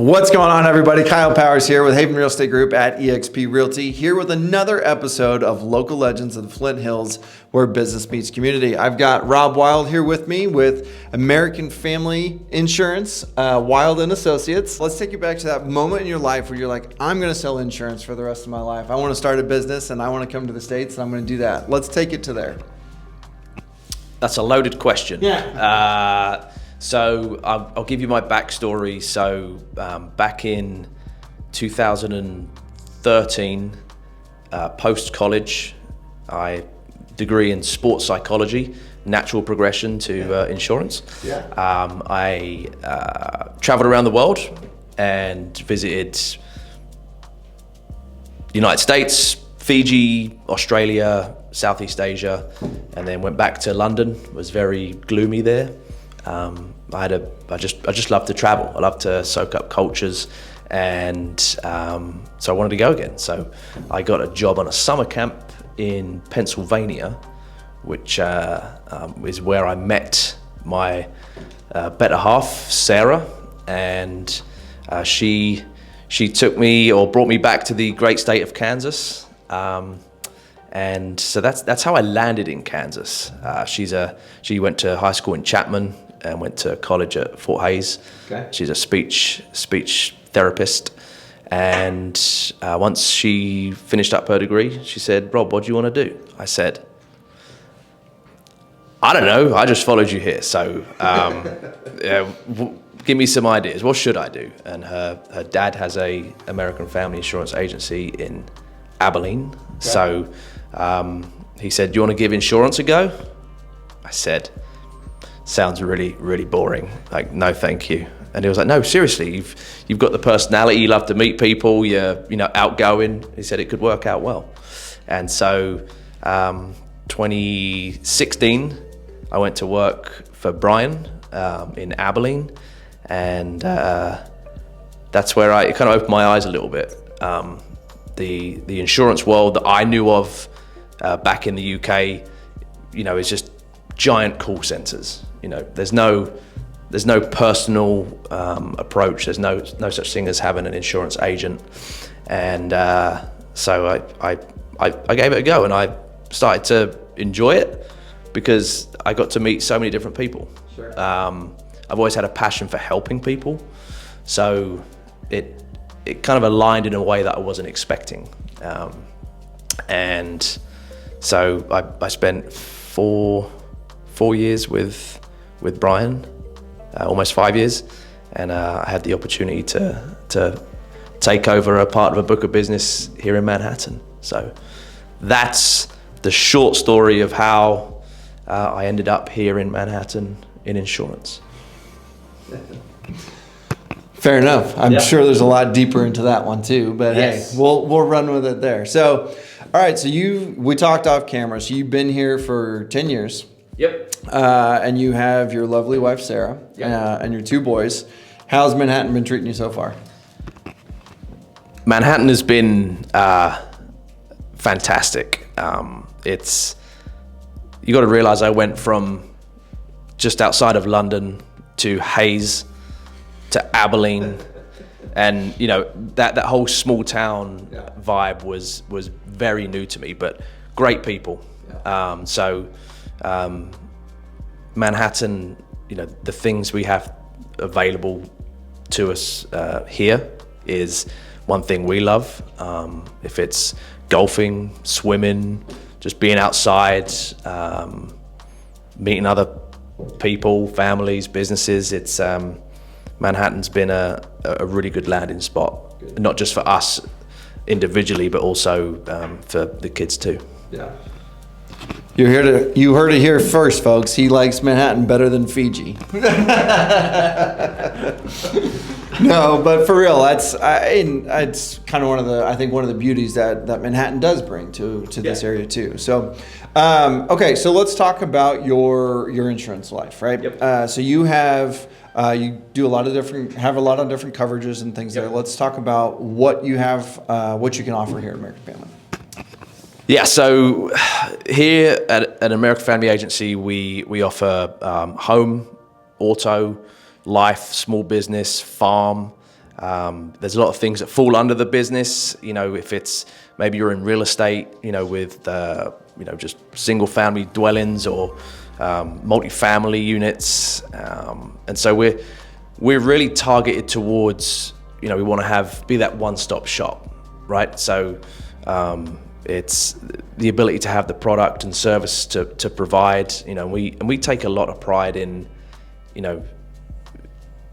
What's going on, everybody? Kyle Powers here with Haven Real Estate Group at eXp Realty, here with another episode of Local Legends of the Flint Hills, where business meets community. I've got Rob Wild here with me with American Family Insurance, Wild Associates. Let's take you back to that moment in your life where you're like, I'm going to sell insurance for the rest of my life. I want to start a business and I want to come to the States and I'm going to do that. Let's take it to there. That's a loaded question. Yeah. So I'll give you my backstory. So back in 2013, post-college, I degree in sports psychology, natural progression to insurance. Yeah. I traveled around the world and visited the United States, Fiji, Australia, Southeast Asia, and then went back to London. It was very gloomy there. I just love to travel. I love to soak up cultures, and so I wanted to go again. So I got a job on a summer camp in Pennsylvania, which is where I met my better half, Sarah, and she took me, or brought me back to the great state of Kansas. And so that's how I landed in Kansas. She went to high school in Chapman and went to college at Fort Hays. Okay. She's a speech therapist. And once she finished up her degree, she said, "Rob, what do you want to do?" I said, "I don't know. I just followed you here. So give me some ideas. What should I do?" And her dad has a American Family Insurance agency in Abilene. Okay. So he said, "Do you want to give insurance a go?" I said, "Sounds really, really boring. Like, no, thank you." And he was like, "No, seriously, you've got the personality. You love to meet people. You're outgoing." He said it could work out well. And so 2016, I went to work for Brian in Abilene, and that's where it kind of opened my eyes a little bit. The insurance world that I knew of back in the UK, is just giant call centers. There's no personal approach. There's no such thing as having an insurance agent. And so I gave it a go, and I started to enjoy it because I got to meet so many different people. Sure. I've always had a passion for helping people, so it kind of aligned in a way that I wasn't expecting. And so I spent four years with Brian, almost 5 years, and I had the opportunity to take over a part of a book of business here in Manhattan. So that's the short story of how I ended up here in Manhattan in insurance. Fair enough. I'm sure there's a lot deeper into that one too, but yes. Hey, we'll run with it there. So, all right. So we talked off camera. So you've been here for 10 years. Yep. And you have your lovely wife, Sarah, and your two boys. How's Manhattan been treating you so far? Manhattan has been fantastic. You got to realize I went from just outside of London to Hayes to Abilene, and that whole small town vibe was very new to me, but great people. Manhattan, the things we have available to us here is one thing we love. If it's golfing, swimming, just being outside, meeting other people, families, businesses, it's Manhattan's been a really good landing spot, not just for us individually, but also for the kids too. Yeah. You heard it here first, folks. He likes Manhattan better than Fiji. No, but for real, it's kind of one of the beauties that Manhattan does bring to this area too. So, okay, so let's talk about your insurance life, right? Yep. So you have you do have a lot of different coverages and things there. Let's talk about what you have, what you can offer here at American Family. Yeah, so here at American Family Agency, we offer home, auto, life, small business, farm, There's a lot of things that fall under the business. You know, if it's maybe you're in real estate, you know, with you know, just single family dwellings or multi-family units, and so we're really targeted towards, you know, we want to be that one-stop shop, right? So it's the ability to have the product and service to provide, you know, and we take a lot of pride in, you know,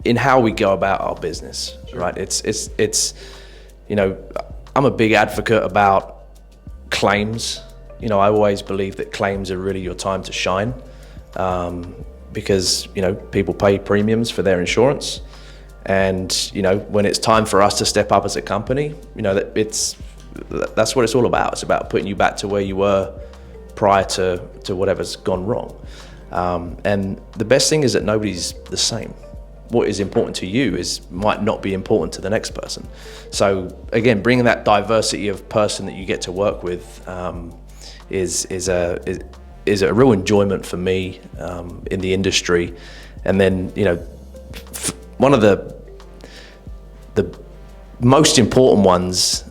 in how we go about our business, right? It's, you know, I'm a big advocate about claims. You know, I always believe that claims are really your time to shine, because, you know, people pay premiums for their insurance, and, you know, when it's time for us to step up as a company, you know, that's what it's all about. It's about putting you back to where you were prior to whatever's gone wrong. And the best thing is that nobody's the same. What is important to you might not be important to the next person. So again, bringing that diversity of person that you get to work with is a real enjoyment for me in the industry. And then, you know, one of the most important ones,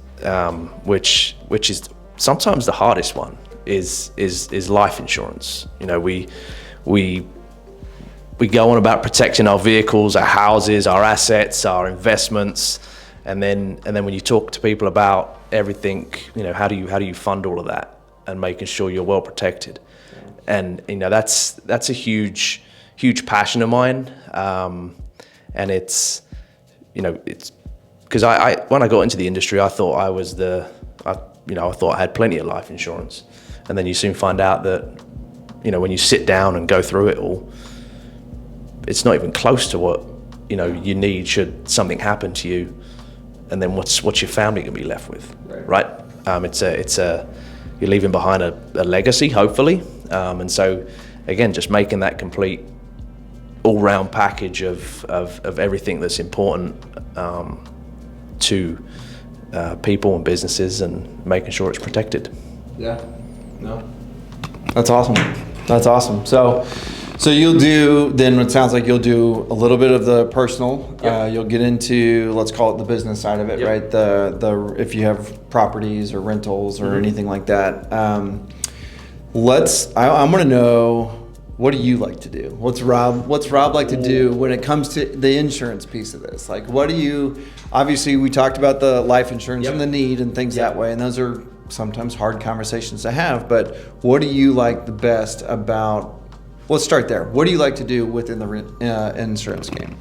which is sometimes the hardest one, is life insurance. You know, we go on about protecting our vehicles, our houses, our assets, our investments, and then when you talk to people about everything, you know, how do you fund all of that and making sure you're well protected? And, you know, that's a huge passion of mine, and it's, you know, it's because when I got into the industry, I thought I thought I had plenty of life insurance, and then you soon find out that, you know, when you sit down and go through it all, it's not even close to what, you know, you need should something happen to you, and then what's your family gonna be left with, right? You're leaving behind a legacy, hopefully, and so again, just making that complete, all-round package of everything that's important to people and businesses, and making sure it's protected. Yeah, no, that's awesome. That's awesome. So you'll do, then it sounds like you'll do a little bit of the personal. Yep. You'll get into, let's call it the business side of it, Yep. right? The if you have properties or rentals or anything like that. I'm gonna know, what do you like to do? What's Rob like to do when it comes to the insurance piece of this? Like, obviously we talked about the life insurance Yep. and the need and things that way, and those are sometimes hard conversations to have, but what do you like the best about, let's start there. What do you like to do within the insurance game?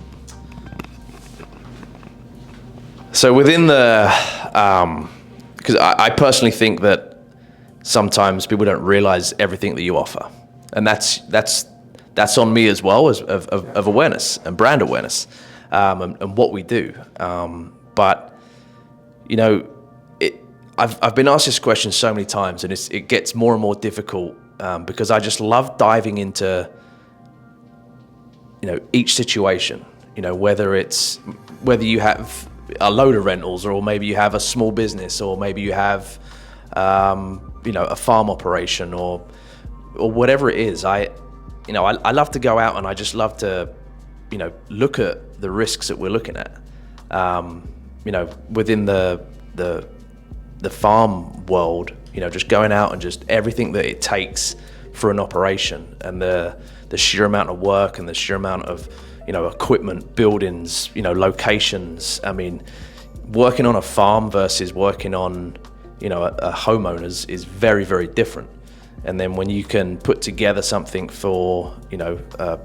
So within the, because I personally think that sometimes people don't realize everything that you offer, and that's on me as well, as of awareness and brand awareness, and what we do. But, you know, I've been asked this question so many times, and it gets more and more difficult, because I just love diving into, you know, each situation. You know, whether you have a load of rentals, or maybe you have a small business, or maybe you have, you know, a farm operation, or whatever it is. I love to go out, and I just love to, you know, look at the risks that we're looking at. You know, within the farm world, you know, just going out and just everything that it takes for an operation, and the sheer amount of work and the sheer amount of, you know, equipment, buildings, you know, locations. I mean, working on a farm versus working on, you know, a homeowner's is very, very different. And then when you can put together something for, you know, a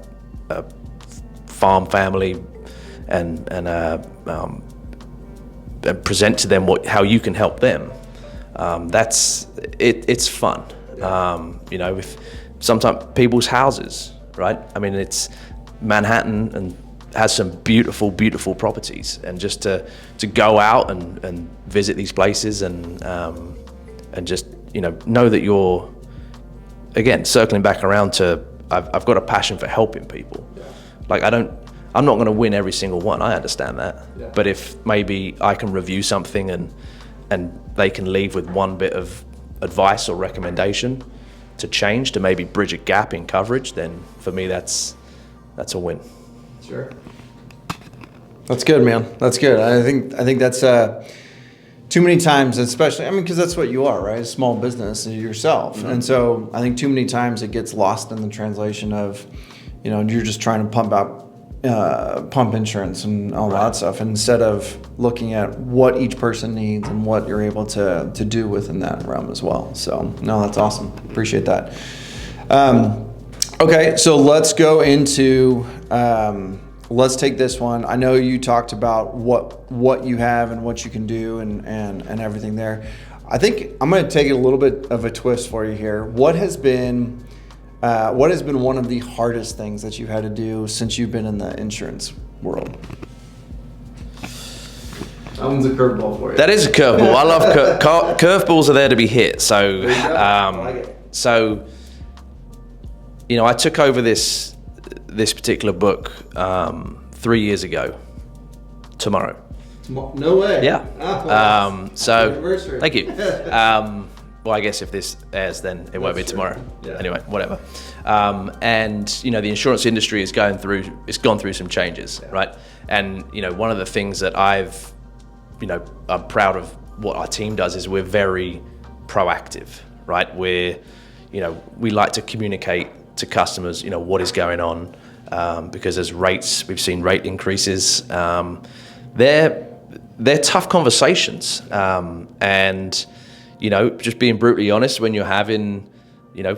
farm family and present to them how you can help them, it's fun. You know, with sometimes people's houses, right? I mean, it's Manhattan and has some beautiful, beautiful properties, and just to go out and visit these places and just, you know that you're, again, circling back around to, I've got a passion for helping people. Yeah. Like, I'm not going to win every single one. I understand that. Yeah. But if maybe I can review something and they can leave with one bit of advice or recommendation to change, to maybe bridge a gap in coverage, then for me that's a win. Sure. That's good, man. That's good. I think that's too many times, especially, I mean, because that's what you are, right? A small business yourself. Mm-hmm. And so I think too many times it gets lost in the translation of, you're just trying to pump insurance and all that stuff, instead of looking at what each person needs and what you're able to do within that realm as well. So, no, that's awesome. Appreciate that. Okay, so let's go into, let's take this one. I know you talked about what you have and what you can do and everything there. I think I'm going to take it a little bit of a twist for you here. What has been one of the hardest things that you've had to do since you've been in the insurance world? That one's a curveball for you. That is a curveball. I love curveballs are there to be hit. So, I like it. So, I took over this particular book 3 years ago. Tomorrow. No way. Yeah. Wow. So, anniversary. thank you. Well, I guess if this airs, then it won't be tomorrow. Yeah. Anyway, whatever. And the insurance industry is gone through some changes, right? And one of the things that I'm proud of what our team does is we're very proactive, right? We like to communicate to customers, what is going on, because as we've seen rate increases. They're tough conversations, and just being brutally honest, when you're having,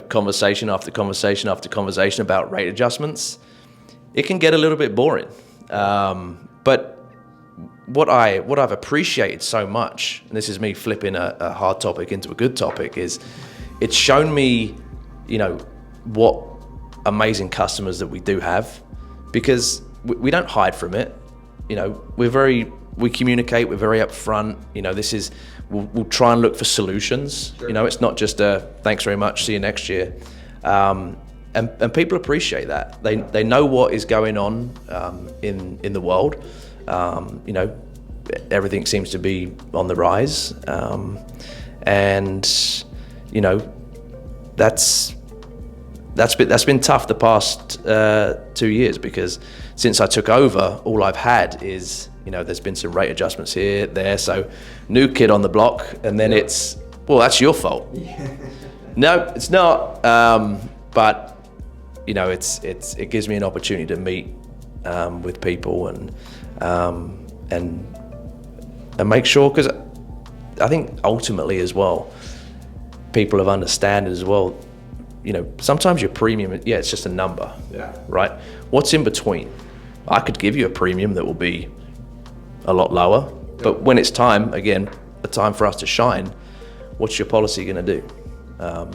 conversation after conversation after conversation about rate adjustments, it can get a little bit boring. But what I've appreciated so much, and this is me flipping a hard topic into a good topic, is it's shown me, what amazing customers that we do have, because we don't hide from it. We communicate, we're very upfront. We'll try and look for solutions. Sure. It's not just a thanks very much, see you next year. And people appreciate that. They know what is going on in the world. Everything seems to be on the rise. And that's been tough the past 2 years, because since I took over, all I've had is, there's been some rate adjustments here, there. So new kid on the block, and then it's, well, that's your fault. No, it's not. But it gives me an opportunity to meet with people and make sure, because I think ultimately as well, people have understood as well. Sometimes your premium, it's just a number, right? What's in between? I could give you a premium that will be a lot lower, but when it's time, again, the time for us to shine, what's your policy going to do?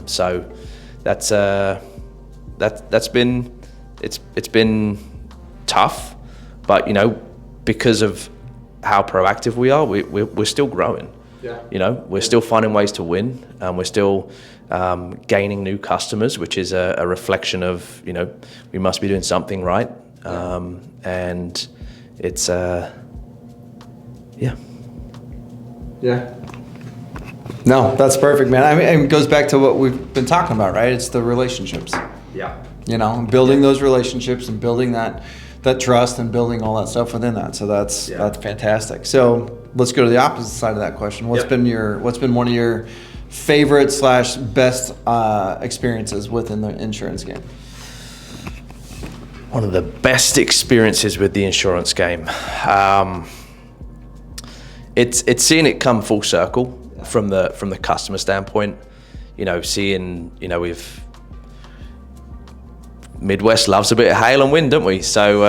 So that's been tough, but because of how proactive we are, we're still growing. We're still finding ways to win, and we're still gaining new customers, which is a reflection of, we must be doing something right. And it's, Yeah. No, that's perfect, man. I mean, it goes back to what we've been talking about, right? It's the relationships. Yeah. Building those relationships and building that trust and building all that stuff within that. So that's fantastic. So let's go to the opposite side of that question. What's been one of your favorite / best experiences within the insurance game? One of the best experiences with the insurance game. It's seeing it come full circle from the customer standpoint. Seeing, we've Midwest loves a bit of hail and wind, don't we? So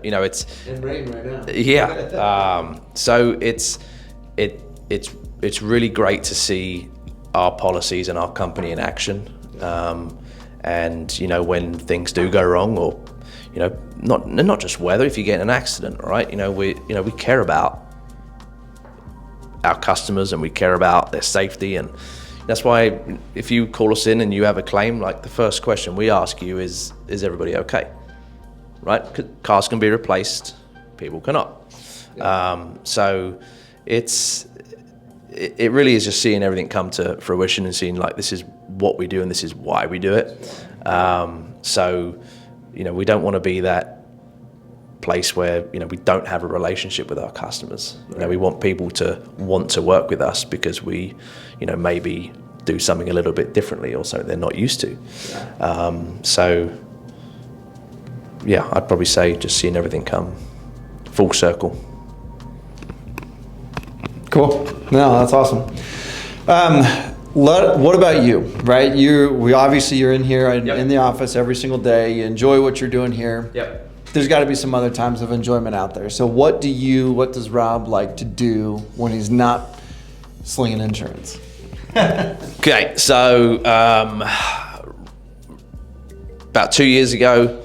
it's and rain right now. Yeah. So it's really great to see our policies and our company in action. And when things do go wrong, or not just weather, if you get in an accident, right? We care about our customers, and we care about their safety, and that's why if you call us in and you have a claim, like, the first question we ask you is everybody okay? Right? Cars can be replaced, people cannot. So it really is just seeing everything come to fruition and seeing, like, this is what we do and this is why we do it. So we don't want to be that place where, you know, we don't have a relationship with our customers. You know, we want people to want to work with us because we, you know, maybe do something a little bit differently or something they're not used to. So yeah, I'd probably say just seeing everything come full circle. Cool. No, that's awesome. What about you, right? You're in here in the office every single day. You enjoy what you're doing here. Yep. There's got to be some other times of enjoyment out there. So what does Rob like to do when he's not slinging insurance? Okay, so about 2 years ago,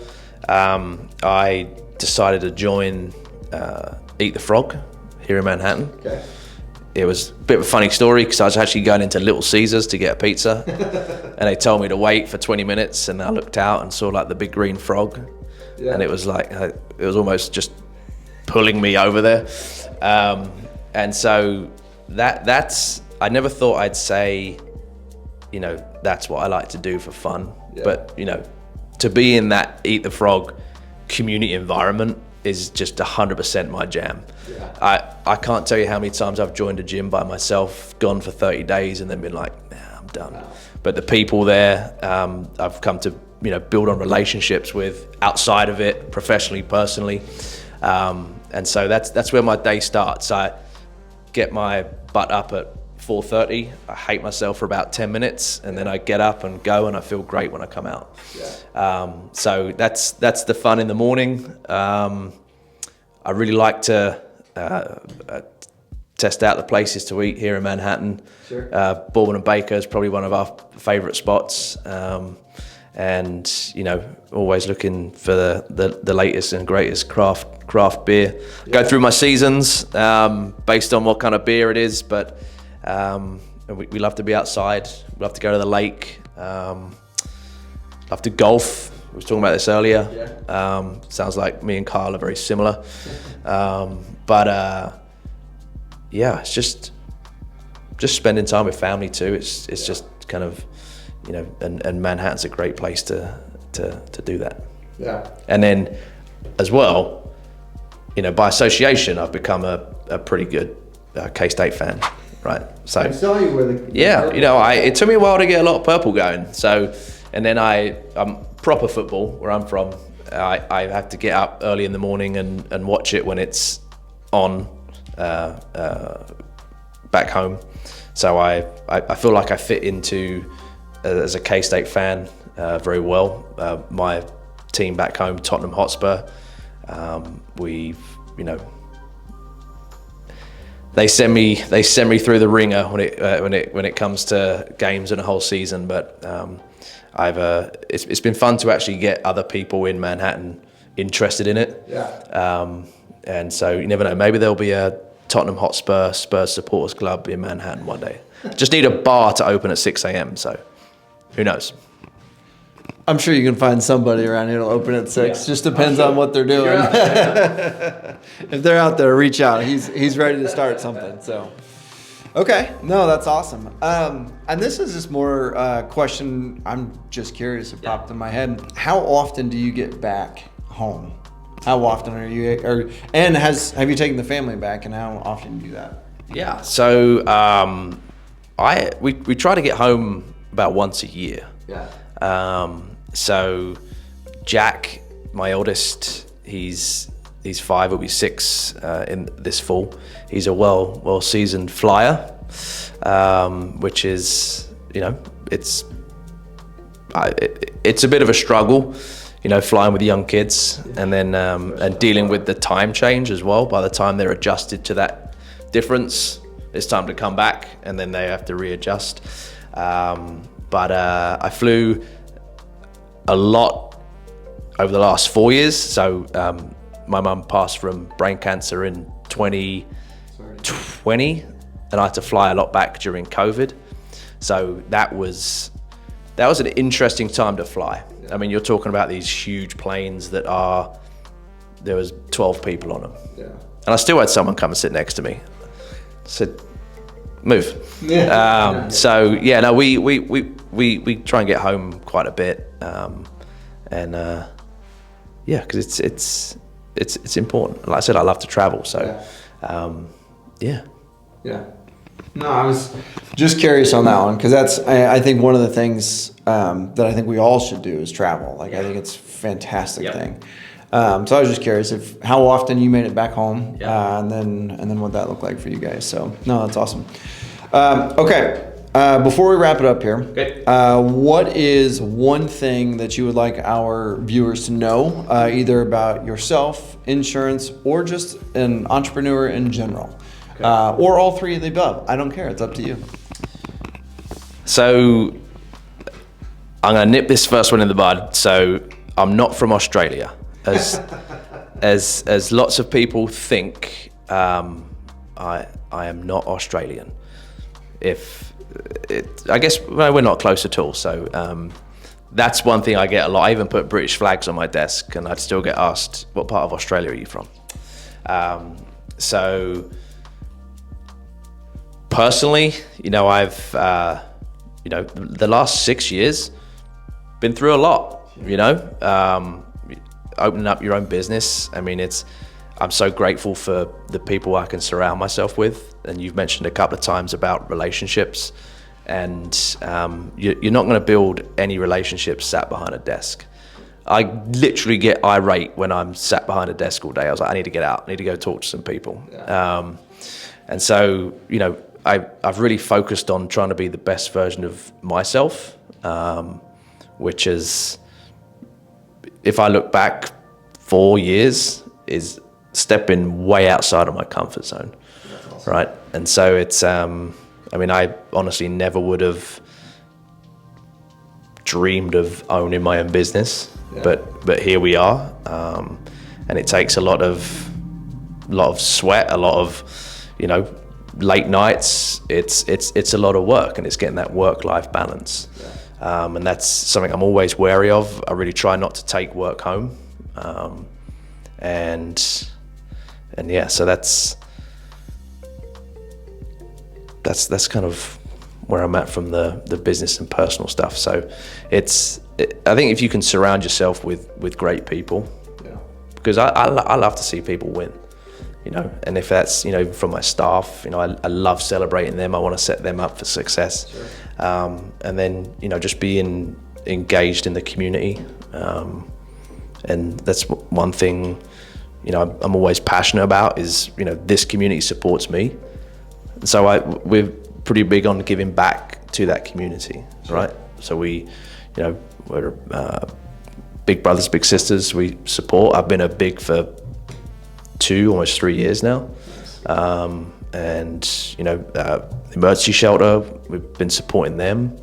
I decided to join 𝐿_𝐸 here in Manhattan. Okay. It was a bit of a funny story because I was actually going into Little Caesars to get a pizza, and they told me to wait for 20 minutes, and I looked out and saw like the big green frog, and it was like it was almost just pulling me over there, and so that's I never thought I'd say, you know, that's what I like to do for fun, but you know, to be in that 𝐸_𝐸 community environment is just 100% my jam. I can't tell you how many times I've joined a gym by myself, gone for 30 days and then been like, nah, I'm done. But the people there, I've come to, you know, build on relationships with outside of it, professionally, personally. And so that's where my day starts. I get my butt up at 4:30. I hate myself for about 10 minutes, and then I get up and go, and I feel great when I come out. So that's the fun in the morning. I really like to test out the places to eat here in Manhattan. Bourbon and Baker is probably one of our favorite spots. And you know, always looking for the latest and greatest craft beer. Go through my seasons based on what kind of beer it is, but we love to be outside. We love to go to the lake. Love to golf. We were talking about this earlier. Sounds like me and Kyle are very similar. Yeah, it's just spending time with family too. It's just kind of, you know, and Manhattan's a great place to do that. And then as well, you know, by association, I've become a pretty good K-State fan, right? So I saw you with you know, it took me a while to get a lot of purple going. So, and then I'm proper football where I'm from. I have to get up early in the morning and watch it when it's on back home. So I feel like I fit into as a K-State fan very well. My team back home, Tottenham Hotspur, we've, you know, they send me through the ringer when it comes to games and a whole season. But it's been fun to actually get other people in Manhattan interested in it. And so you never know, maybe there'll be a Tottenham Hotspur Spurs supporters club in Manhattan one day. Just need a bar to open at 6 a.m. So who knows? I'm sure you can find somebody around here to open at 6. Just depends on what they're doing. If they're out there, reach out. He's ready to start something. So, okay, no, that's awesome. And this is just more question. I'm just curious. It popped in my head. How often do you get back home? How often are you? Have you taken the family back? And how often do you do that? Yeah. So we try to get home about once a year. So Jack, my oldest, he's 5, he'll be 6 in this fall. He's a well seasoned flyer, which is, you know, it's a bit of a struggle, you know, flying with young kids, and then and dealing with the time change as well. By the time they're adjusted to that difference, it's time to come back, and then they have to readjust. But I flew a lot over the last 4 years. So my mum passed from brain cancer in 2020, and I had to fly a lot back during COVID. So that was an interesting time to fly. I mean, you're talking about these huge planes there was 12 people on them. And I still had someone come and sit next to me. I said, move. So yeah, no, we try and get home quite a bit, and yeah, because it's important. Like I said, I love to travel, so yeah. Yeah. No, I was just curious on that one because that's I think one of the things that I think we all should do is travel. Like I think it's a fantastic thing. So I was just curious if how often you made it back home, and then what that looked like for you guys. So no, that's awesome. Okay. Before we wrap it up here, what is one thing that you would like our viewers to know, either about yourself, insurance, or just an entrepreneur in general, or all three of the above? I don't care. It's up to you. So I'm going to nip this first one in the bud. So I'm not from Australia, as lots of people think. I am not Australian. I guess we're not close at all. So that's one thing I get a lot. I even put British flags on my desk, and I'd still get asked, "What part of Australia are you from?" So personally, I've the last 6 years been through a lot. Opening up your own business. I mean, I'm so grateful for the people I can surround myself with. And you've mentioned a couple of times about relationships, and you're not going to build any relationships sat behind a desk. I literally get irate when I'm sat behind a desk all day. I was like, I need to get out. I need to go talk to some people. And so, I've really focused on trying to be the best version of myself, which is, if I look back 4 years, is stepping way outside of my comfort zone. Awesome. Right? And so it's, I honestly never would have dreamed of owning my own business, but here we are. And it takes a lot of sweat, a lot of, late nights. It's a lot of work, and it's getting that work-life balance. And that's something I'm always wary of. I really try not to take work home. And yeah, so that's kind of where I'm at from the business and personal stuff. So I think if you can surround yourself with great people, because I love to see people win, and if that's, from my staff, I love celebrating them. I want to set them up for success. Sure. And then, just being engaged in the community. And that's one thing, I'm always passionate about is, this community supports me. So we're pretty big on giving back to that community, right? So we're big brothers, big sisters. We support. I've been a big for 2, almost 3 years now. And emergency shelter, we've been supporting them.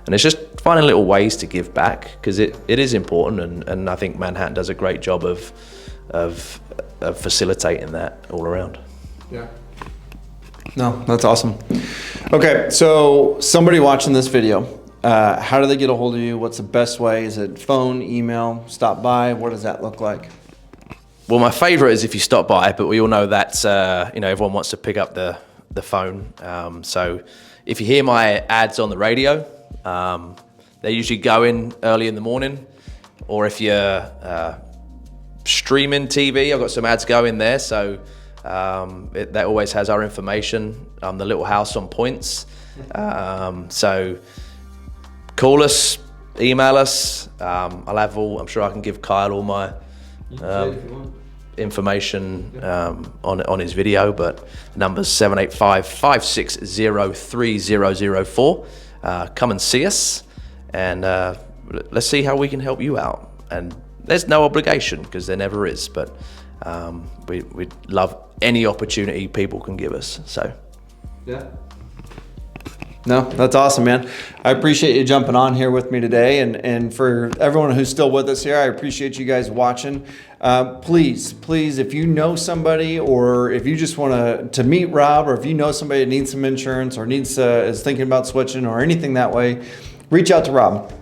And it's just finding little ways to give back, because it is important, and I think Manhattan does a great job of facilitating that all around. Yeah. No, that's awesome. Okay, so somebody watching this video, how do they get a hold of you? What's the best way? Is it phone, email, stop by? What does that look like? Well, my favorite is if you stop by, but we all know that everyone wants to pick up the phone. So if you hear my ads on the radio, they usually go in early in the morning, or if you're streaming TV, I've got some ads going there. So that always has our information. The little house on points. So call us, email us. I'm sure I can give Kyle all my information on his video, but the number's 785-560-3004. Come and see us, and let's see how we can help you out. And there's no obligation, because there never is, but we'd love any opportunity people can give us. So yeah. No, that's awesome, man. I appreciate you jumping on here with me today. And for everyone who's still with us here, I appreciate you guys watching. Please, if you know somebody, or if you just want to meet Rob, or if you know somebody that needs some insurance, or is thinking about switching, or anything that way, reach out to Rob.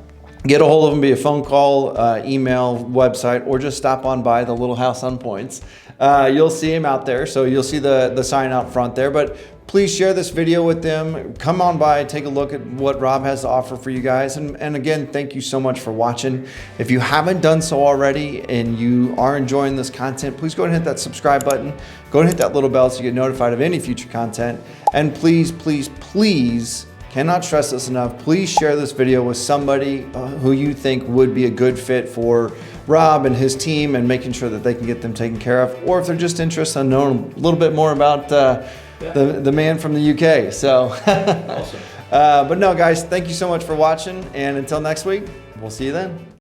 Get a hold of him via phone call, email, website, or just stop on by the little house on points. You'll see him out there. So you'll see the sign out front there. But please share this video with them. Come on by, take a look at what Rob has to offer for you guys. And again, thank you so much for watching. If you haven't done so already and you are enjoying this content, please go ahead and hit that subscribe button. Go ahead and hit that little bell so you get notified of any future content. And please, please, please, cannot stress this enough, please share this video with somebody who you think would be a good fit for Rob and his team and making sure that they can get them taken care of. Or if they're just interested in knowing a little bit more about the man from the UK. So, Awesome. But no, guys, thank you so much for watching. And until next week, we'll see you then.